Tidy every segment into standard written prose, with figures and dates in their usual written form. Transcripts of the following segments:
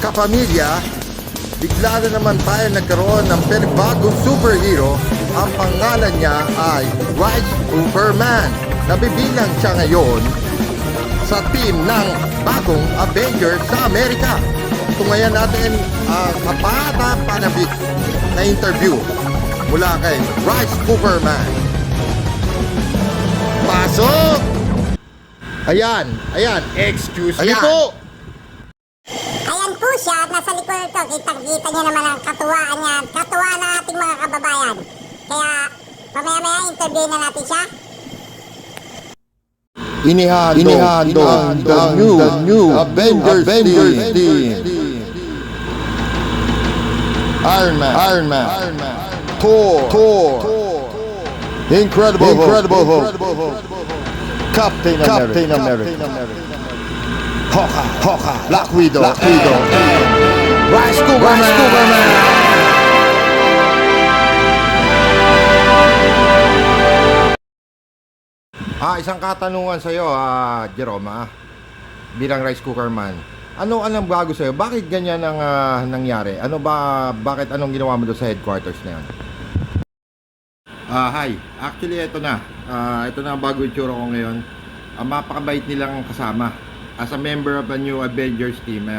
kapamilya, bigla na naman tayo nagkaroon ng panibagong superhero. Ang pangalan niya ay Rice Superman. Nabibilang siya ngayon sa team ng bagong Avengers sa Amerika. Tungayan natin ang kapata-panabik na interview mula kay Rice Superman. Pasok! Ayan, excuse me po. Ayan po siya, nasa likod ko. Kitang-kita niya naman ang katuwaan niya. Katuwa ng ating mga kababayan. Kaya, mamaya-maya interview na natin siya. Inihando the new Avengers team. Iron Man, Thor, Incredible Hulk, Captain America, Hawkeye, Black Widow, Rice Superman. Isang katanungan sa iyo, Jerome, bilang rice cooker man. Ano ang bago sa iyo? Bakit ganyan ang nangyari? Bakit anong ginawa mo doon sa headquarters na 'yon? Hi. Actually, ito na. Ito na ang bago itsura ko ngayon. Mapakabait nilang kasama. As a member of the new Avengers team,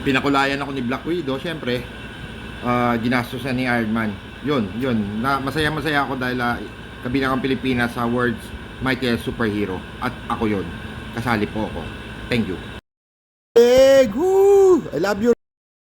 pinakulayan ako ni Black Widow, syempre. Ginastosan ni Iron Man. Yun. Masaya ako dahil kabilang ang Pilipinas sa world's mightiest superhero. At ako yun. Kasali po ako. Thank you. I love you.